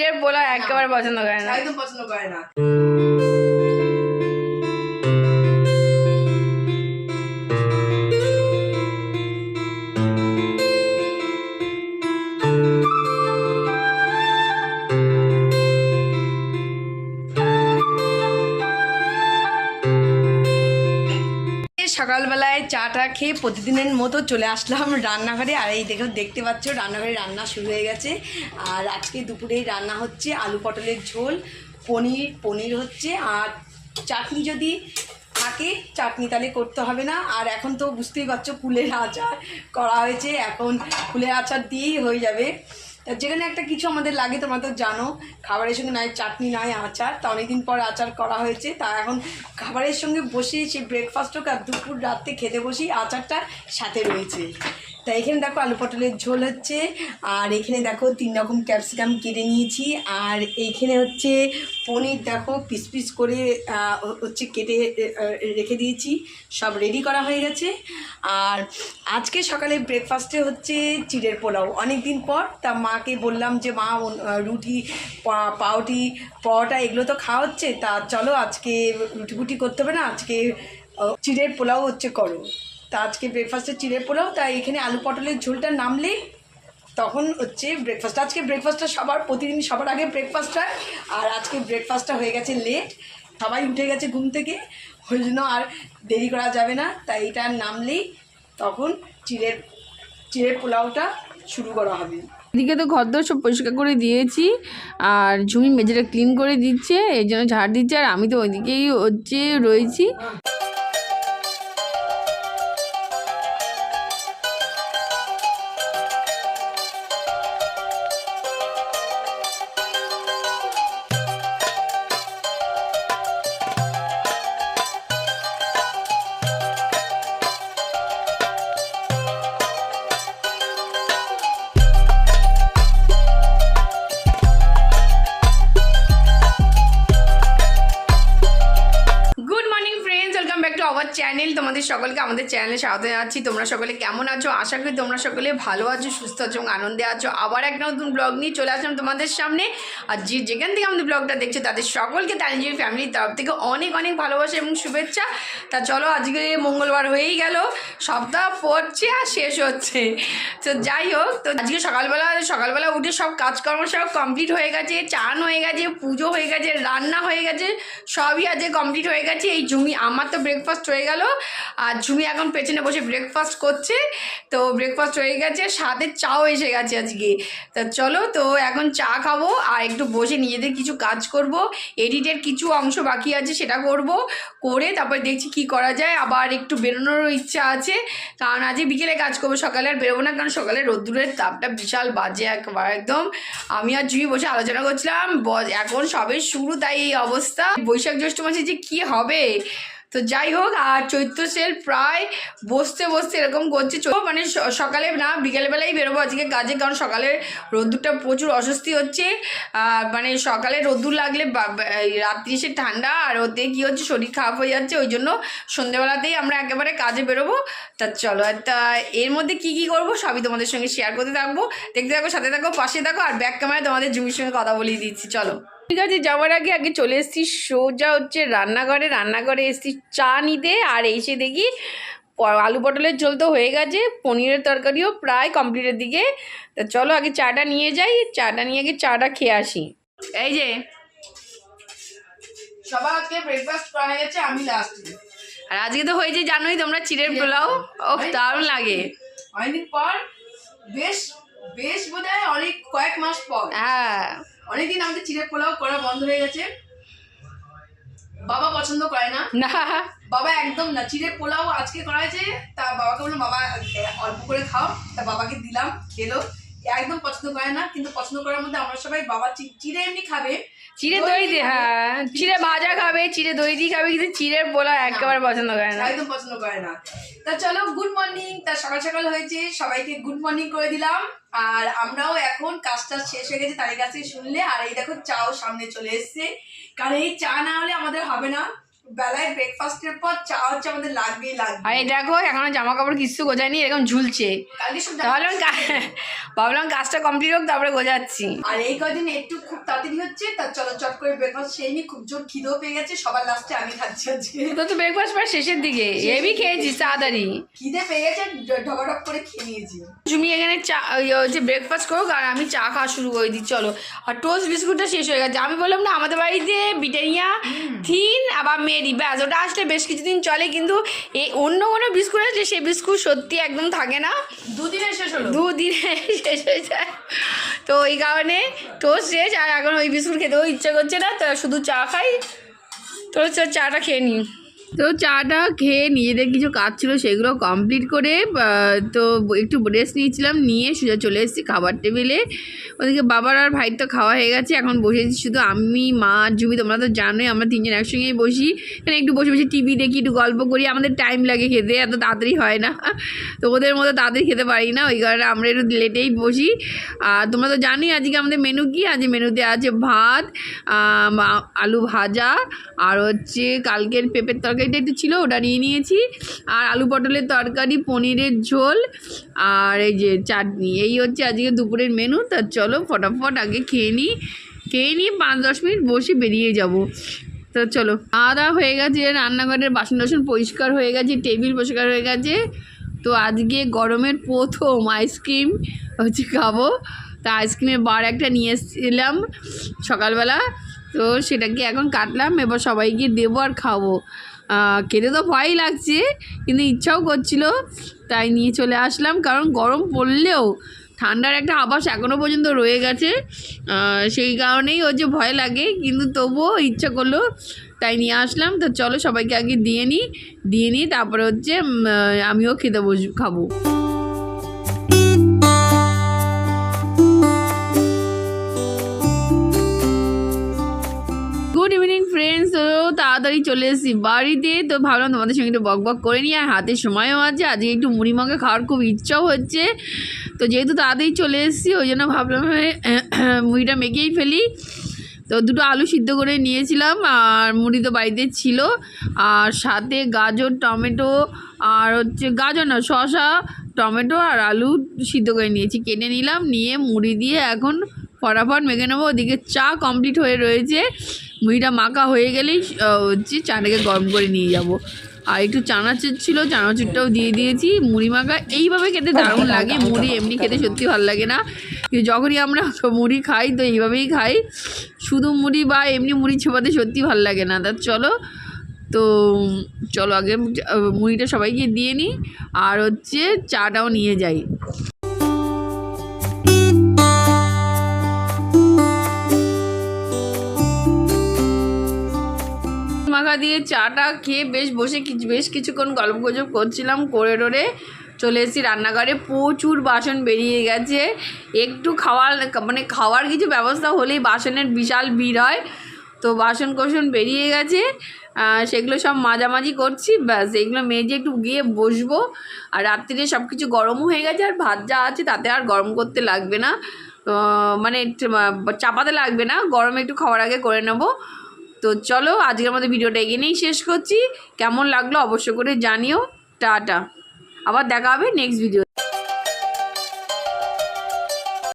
চিড়ের পোলাও একেবারে পছন্দ করে না, একদম পছন্দ করে না। সকালবেলায় চাটা খেয়ে প্রতিদিনের মতো চলে আসলাম রান্নাঘরে। আর এই দেখতে পাচ্ছ রান্নাঘরে রান্না শুরু হয়ে গেছে। আর আজকে দুপুরেই রান্না হচ্ছে আলু পটলের ঝোল, পনির হচ্ছে, আর চাটনি যদি থাকে চাটনি তাহলে করতে হবে না। আর এখন তো বুঝতেই পারছো ফুলের আচার করা হয়েছে, এখন ফুলের আচার দিয়েই হয়ে যাবে। যেখানে একটা কিছু আমাদের লাগে তোমরা তো জানো, খাবারের সঙ্গে নয় চাটনি নয় আচার, তা অনেকদিন পর আচার করা হয়েছে। তা এখন খাবারের সঙ্গে বসে সেই ব্রেকফাস্টও আর দুপুর রাত্রে খেতে বসি আচারটা সাথে রয়েছে। তা এখানে দেখো আলু পটলের ঝোল হচ্ছে, আর এখানে দেখো 3 রকম ক্যাপসিকাম কেটে নিয়েছি, আর এইখানে হচ্ছে পনির দেখো পিস পিস করে হচ্ছে কেটে রেখে দিয়েছি, সব রেডি করা হয়ে গেছে। আর আজকে সকালে ব্রেকফাস্টে হচ্ছে চিড়ের পোলাও, অনেক দিন পর। তা মাকে বললাম যে মা রুটি পাউটি পরোটা এগুলো তো খাওয়া হচ্ছে, তা চলো আজকে রুটি করতে হবে না, আজকে চিড়ের পোলাও হচ্ছে করো। তা আজকে ব্রেকফাস্টে চিড়ের পোলাও, তাই এখানে আলু পটলের ঝোলটা নামলে তখন হচ্ছে ব্রেকফাস্ট। আজকে ব্রেকফাস্টটা প্রতিদিন সবার আগে ব্রেকফাস্ট হয়, আর আজকে ব্রেকফাস্টটা হয়ে গেছে লেট, সবাই উঠে গেছে ঘুম থেকে, ওই জন্য আর দেরি করা যাবে না। তাই এটা নামলেই তখন চিড়ের পোলাওটা শুরু করা হবে। এদিকে তো ঘরদোর সব পরিষ্কার করে দিয়েছি, আর ঝুমি মেঝেটা ক্লিন করে দিচ্ছে, এই জন্য ঝাড় দিচ্ছে, আর আমি তো ওইদিকেই হচ্ছে রয়েছি। আমার চ্যানেল, তোমাদের সকলকে আমাদের চ্যানেলে স্বাগত জানাচ্ছি। তোমরা সকলে কেমন আছো? আশা করি তোমরা সকলে ভালো আছো, সুস্থ আছো এবং আনন্দে আছো। আবার একটা নতুন ব্লগ নিয়ে চলে আসলাম তোমাদের সামনে। আর যেখান থেকে আমাদের ব্লগটা দেখছো তাদের সকলকে তানজির ফ্যামিলির তরফ থেকে অনেক অনেক ভালোবাসা এবং শুভেচ্ছা। তা চলো, আজকে মঙ্গলবার হয়েই গেল, সপ্তাহ পড়ছে আর শেষ হচ্ছে। তো যাই হোক, তো আজকে সকালবেলা উঠে সব কাজকর্ম সব কমপ্লিট হয়ে গেছে, চান হয়ে গেছে, পুজো হয়ে গেছে, রান্না হয়ে গেছে, সবই আজকে কমপ্লিট হয়ে গেছে। এই ঝুমি আমার তো ব্রেকফাস্ট হয়ে গেল, আর ঝুমি এখন পেছনে বসে ব্রেকফাস্ট করছে। তো ব্রেকফাস্ট হয়ে গেছে, সাথে চাও এসে গেছে আজকে। তা চলো, তো এখন চা খাবো আর একটু বসে নিজেদের কিছু কাজ করব, এডিটের কিছু অংশ বাকি আছে সেটা করব, করে তারপর দেখছি কি করা যায়। আবার একটু বেরোনোরও ইচ্ছা আছে, কারণ আজকে বিকেলে কাজ করবো, সকালে আর বেরোবো না, কারণ সকালে রোদ্দুরের তাপটা বিশাল বাজে একদম। আমি আর ঝুমি বসে আলোচনা করছিলাম, এখন সবে শুরু, তাই এই অবস্থা। বৈশাখ জ্যৈষ্ঠ মাসে যে কী হবে। তো যাই হোক, আর চৈত্র সেল প্রায় বসতে এরকম করছে, মানে সকালে না বিকেলবেলাই বেরোবো আজকে কাজে, কারণ সকালের রোদ্দুরটা প্রচুর অস্বস্তি হচ্ছে। মানে সকালে রোদ্দুর লাগলে রাত্রি এসে ঠান্ডা, আর ওতে কী হচ্ছে শরীর খারাপ হয়ে যাচ্ছে, ওই জন্য সন্ধ্যেবেলাতেই আমরা একেবারে কাজে বেরোবো। তা চলো, তা এর মধ্যে কী করবো সবই তোমাদের সঙ্গে শেয়ার করতে থাকবো, দেখতে থাকো, সাথে থাকো, পাশে থাকো। আর ব্যাক ক্যামেরায় তোমাদের জুমির সঙ্গে কথা বলিয়ে দিচ্ছি, চলো। ঠিক আছে, যাওয়ার আগে চলে এসেছি সোজা হচ্ছে রান্নাঘরে এসেছি চা নিতে। আর এসে দেখি আলু পটলের ঝোল তো হয়ে গেছে, পনিরের তরকারিও প্রায় কমপ্লিটের দিকে। তা চলো আগে চাটা নিয়ে যাই, চাটা নিয়ে আগে চাটা খেয়ে আসি। এই যে সবার আজকে ব্রেকফাস্ট করা হয়ে গেছে, আমি লাস্টে। আর আজকে তো হয়েছে জানোই তোমরা চিড়ের পোলাও, ও দারুণ লাগে। অনেকদিন পর, বেশ বোধহয় অনেক কয়েক মাস পর, হ্যাঁ অনেকদিন আমাদের চিড়ের পোলাও করা বন্ধ হয়ে গেছে। বাবা পছন্দ করে না, বাবা একদম না। চিড়ের পোলাও আজকে করা হয়েছে, তা বাবাকে বললাম বাবা অল্প করে খাও, তা বাবাকে দিলাম, খেলো। একদম পছন্দ করে না, কিন্তু পছন্দ করার মধ্যে আমরা সবাই, বাবা চিড়ে এমনি খাবে, চিড়ে দই দিয়ে, হ্যাঁ চিড়ে ভাজা খাবে, চিড়ে দই দিয়ে খাবে, কিন্তু চিড়ের পোলাও একেবারে পছন্দ করে না, একদম পছন্দ করে না। তা চলো, গুড মর্নিং। তা সকাল হয়েছে, সবাইকে গুড মর্নিং করে দিলাম। আর আমরাও এখন কাজটা শেষ হয়ে গেছে তাদের কাছে শুনলে। আর এই দেখো চাও সামনে চলে এসছে, কারণ এই চা না হলে আমাদের হবে না। বেলায় ব্রেকফাস্টের পর চা হচ্ছে আমাদের লাগবেই লাগবে। আর এই দেখো এখনো জামা কাপড় কিছু গোছায়নি, এরকম ঝুলছে। কালকে সব তাহলে ভাবলাম কাজটা কমপ্লিট হোক তারপরে গোছাচ্ছি। আর এই কদিন একটু খুব তাড়াতাড়ি হচ্ছে, তার চলো চট করে ব্রেকফাস্ট সেই নিয়ে, খুব জোর খিদেও পেয়ে গেছে, সবার লাস্টে আমি খাচ্ছি আজকে। তো ব্রেকফাস্ট প্রায় শেষের দিকে, হেভি খেয়েছিস তাড়াতাড়ি। খিদে পেয়ে গেছে, ঢকাঢক করে খেয়ে নিয়েছি। তুমি এখানে চা হচ্ছে ব্রেকফাস্ট করো আর আমি চা খাওয়া শুরু করে দিই চলো। আর টোস্ট বিস্কুটটা শেষ হয়ে গেছে। আমি বললাম না আমাদের বাড়িতে ব্রিটানিয়া থিন আবার মেরি ব্যাস, ওটা আসলে বেশ কিছুদিন চলে, কিন্তু এই অন্য কোনো বিস্কুট আসলে সেই বিস্কুট সত্যি একদম থাকে না, দুদিনে শেষ হলো, দুদিনে শেষ হয়ে যায়। তো ওই কারণে টোস্ট শেষ, আর এখন ওই বিস্কুট খেতেও ইচ্ছা করছে না, তো শুধু চা খাই। তো চাটা খেয়ে নিই। তো চাটা খেয়ে নিজেদের কিছু কাজ ছিল সেগুলো কমপ্লিট করে তো একটু রেস্ট নিয়েছিলাম, নিয়ে সোজা চলে এসেছি খাবার টেবিলে। ওদিকে বাবার আর ভাইয়ের তো খাওয়া হয়ে গেছে, এখন বসেছি শুধু আমি, মা, জুমি। তোমরা তো জানোই আমরা তিনজন একসঙ্গেই বসি, এখানে একটু বসে বসে টিভি দেখি, একটু গল্প করি। আমাদের টাইম লাগে খেতে, এত তাড়াতাড়ি হয় না, তো ওদের মতো তাড়াতাড়ি খেতে পারি না, ওই কারণে আমরা একটু লেটেই বসি। আর তোমরা তো জানোই আজকে আমাদের মেনু কি, আজ মেনুতে আছে ভাত, আলু ভাজা, আর হচ্ছে কালকের পেঁপের তরকারিটা একটু ছিল ওটা নিয়ে নিয়েছি, আর আলু পটলের তরকারি, পনিরের ঝোল, আর এই যে চাটনি। এই হচ্ছে আজকে দুপুরের মেনু। তা চলো ফটাফট আগে খেয়ে নিই 5-10 মিনিট বসে বেরিয়ে যাব। তো চলো, খাওয়া দাওয়া হয়ে গেছে, রান্নাঘরের বাসন টাসন পরিষ্কার হয়ে গেছে, টেবিল পরিষ্কার হয়ে গেছে। তো আজকে গরমের প্রথম আইসক্রিম হচ্ছে খাবো। তা আইসক্রিমের বার একটা নিয়ে এসেছিলাম সকালবেলা, তো সেটাকে এখন কাটলাম, এবার সবাইকে দেবো আর খাবো। খেতে তো ভয়ই লাগছে কিন্তু ইচ্ছাও করছিল, তাই নিয়ে চলে আসলাম। কারণ গরম পড়লেও ঠান্ডার একটা আভাস এখনও পর্যন্ত রয়ে গেছে, সেই কারণেই হচ্ছে ভয় লাগে, কিন্তু তবুও ইচ্ছা করলো তাই নিয়ে আসলাম। তো চলো সবাইকে আগে দিয়ে নিই তারপরে হচ্ছে আমিও খেতে খাবো। Good evening friends. তো তাড়াতাড়ি চলে এসেছি বাড়িতে, তো ভাবলাম তোমাদের সঙ্গে একটু বক করে নিই, আর হাতে সময়ও আছে, আজকে একটু মুড়ি মাখা খাওয়ার খুব ইচ্ছাও হচ্ছে। তো যেহেতু তাড়াতাড়ি চলে এসেছি ওই জন্য ভাবলাম মুড়িটা মেখেই ফেলি। তো দুটো আলু সিদ্ধ করে নিয়েছিলাম, আর মুড়ি তো বাড়িতে ছিল, আর সাথে গাজর, টমেটো, আর হচ্ছে গাজর না শসা, টমেটো আর আলু সিদ্ধ করে নিয়েছি, কেটে নিলাম, নিয়ে মুড়ি দিয়ে এখন ফটাফট মেখে নেবো। ওদিকে চা কমপ্লিট হয়ে রয়েছে, মুড়িটা মাখা হয়ে গেলেই হচ্ছে চাটাকে গরম করে নিয়ে যাব। আর একটু চানাচুর ছিল, চানাচুরটাও দিয়ে দিয়েছি। মুড়ি মাখা এইভাবে খেতে দারুণ লাগে, মুড়ি এমনি খেতে সত্যি ভালো লাগে না, কিন্তু যখনই আমরা মুড়ি খাই তো এইভাবেই খাই, শুধু মুড়ি বা এমনি মুড়ি ছোপাতে সত্যি ভালো লাগে না। তা চলো আগে মুড়িটা সবাইকে দিয়ে নিই, আর হচ্ছে চাটাও নিয়ে যাই। মাখা দিয়ে চাটা খেয়ে বেশ কিছুক্ষণ গল্প গুজব করছিলাম, করে টোরে চলে এসেছি রান্নাঘরে। প্রচুর বাসন বেরিয়ে গেছে, একটু খাওয়ার কিছু ব্যবস্থা হলেই বাসনের বিশাল ভিড় হয়। তো বাসন কোসন বেরিয়ে গেছে, সেগুলো সব মাঝামাঝি করছি, ব্যাস এগুলো মেজে একটু গিয়ে বসবো। আর রাত্রিরে সব কিছু গরমও হয়ে গেছে, আর ভাত যা আছে তাতে আর গরম করতে লাগবে না, মানে চাপাতে লাগবে না, গরমে একটু খাওয়ার আগে করে নেবো। তো চলো আজকের মধ্যে ভিডিওটা এখানেই শেষ করছি। কেমন লাগলো অবশ্য করে জানিও। টাটা, আবার দেখা হবে নেক্সট ভিডিও।